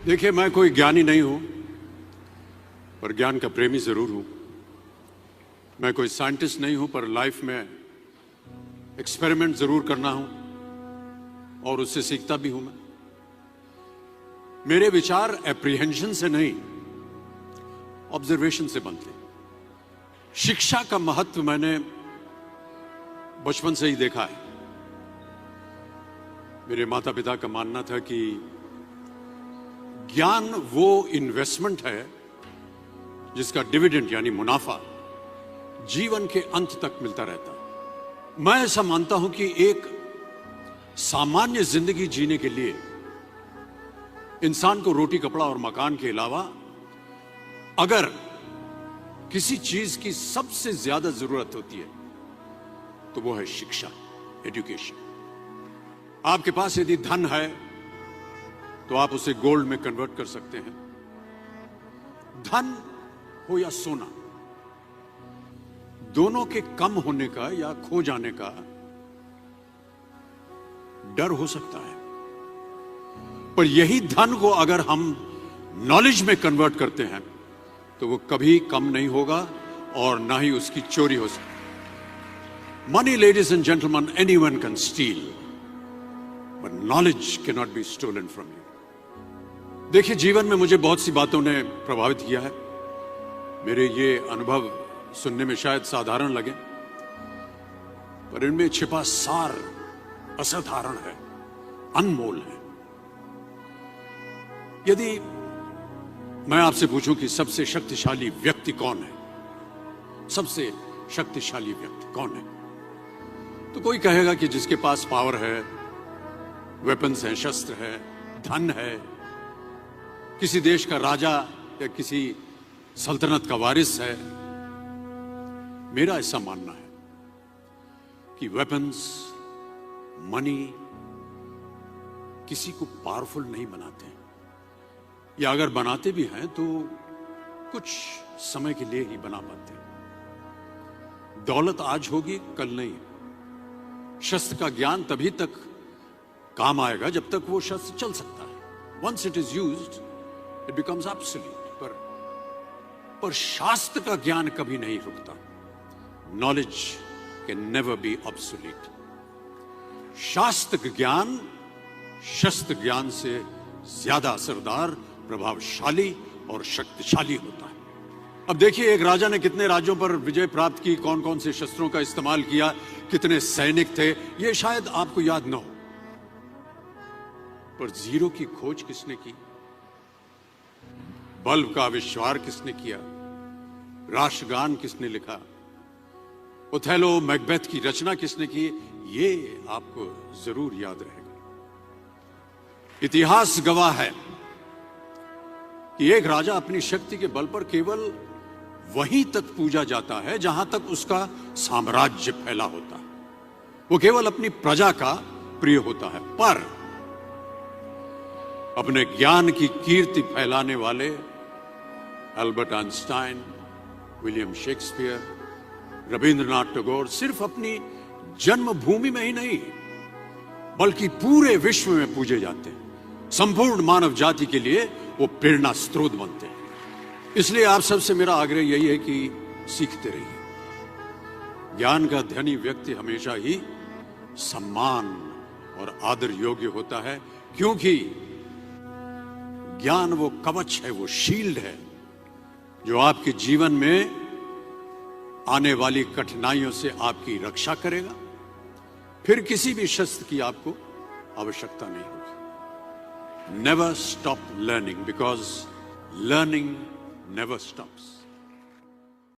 देखिए, मैं कोई ज्ञानी नहीं हूं, पर ज्ञान का प्रेमी जरूर हूं। मैं कोई साइंटिस्ट नहीं हूं, पर लाइफ में एक्सपेरिमेंट जरूर करना हूं और उससे सीखता भी हूं। मेरे विचार एप्रीहेंशन से नहीं, ऑब्जर्वेशन से बनते। शिक्षा का महत्व मैंने बचपन से ही देखा है। मेरे माता पिता का मानना था कि ज्ञान वो इन्वेस्टमेंट है जिसका डिविडेंड यानी मुनाफा जीवन के अंत तक मिलता रहता है। मैं ऐसा मानता हूं कि एक सामान्य जिंदगी जीने के लिए इंसान को रोटी कपड़ा और मकान के अलावा अगर किसी चीज की सबसे ज्यादा जरूरत होती है तो वो है शिक्षा, एजुकेशन। आपके पास यदि धन है तो आप उसे गोल्ड में कन्वर्ट कर सकते हैं। धन हो या सोना, दोनों के कम होने का या खो जाने का डर हो सकता है, पर यही धन को अगर हम नॉलेज में कन्वर्ट करते हैं तो वो कभी कम नहीं होगा और ना ही उसकी चोरी हो सकती। Money, ladies and gentleman, anyone can steal, but knowledge can not be stolen from you. देखिए, जीवन में मुझे बहुत सी बातों ने प्रभावित किया है। मेरे ये अनुभव सुनने में शायद साधारण लगे, पर इनमें छिपा सार असाधारण है, अनमोल है। यदि मैं आपसे पूछूं कि सबसे शक्तिशाली व्यक्ति कौन है, सबसे शक्तिशाली व्यक्ति कौन है, तो कोई कहेगा कि जिसके पास पावर है, वेपन्स हैं, शस्त्र है, धन है, किसी देश का राजा या किसी सल्तनत का वारिस है। मेरा ऐसा मानना है कि वेपन्स, मनी किसी को पावरफुल नहीं बनाते, या अगर बनाते भी हैं तो कुछ समय के लिए ही बना पाते हैं। दौलत आज होगी, कल नहीं। शस्त्र का ज्ञान तभी तक काम आएगा जब तक वो शस्त्र चल सकता है। Once it is used it becomes absolute. पर शास्त्र का ज्ञान कभी नहीं रुकता। Knowledge can never be obsolete. शास्त्र ज्ञान शस्त्र ज्ञान से ज्यादा असरदार, प्रभावशाली और शक्तिशाली होता है। अब देखिए, एक राजा ने कितने राज्यों पर विजय प्राप्त की, कौन कौन से शस्त्रों का इस्तेमाल किया, कितने सैनिक थे, यह शायद आपको याद न हो, पर जीरो की खोज किसने की, बल्ब का आविष्कार किसने किया, राष्ट्रगान किसने लिखा, ओथेलो, मैकबेथ की रचना किसने की, ये आपको जरूर याद रहेगा। इतिहास गवाह है कि एक राजा अपनी शक्ति के बल पर केवल वहीं तक पूजा जाता है जहां तक उसका साम्राज्य फैला होता है। वो केवल अपनी प्रजा का प्रिय होता है। पर अपने ज्ञान की कीर्ति फैलाने वाले Albert Einstein, William Shakespeare, Rabindranath Tagore सिर्फ अपनी जन्मभूमि में ही नहीं बल्कि पूरे विश्व में पूजे जाते हैं। संपूर्ण मानव जाति के लिए वो प्रेरणा स्रोत बनते हैं। इसलिए आप सबसे मेरा आग्रह यही है कि सीखते रहिए। ज्ञान का धनी व्यक्ति हमेशा ही सम्मान और आदर योग्य होता है, क्योंकि ज्ञान वो कवच है, वो शील्ड है जो आपके जीवन में आने वाली कठिनाइयों से आपकी रक्षा करेगा। फिर किसी भी शस्त्र की आपको आवश्यकता नहीं होगी। Never stop learning, because learning never stops.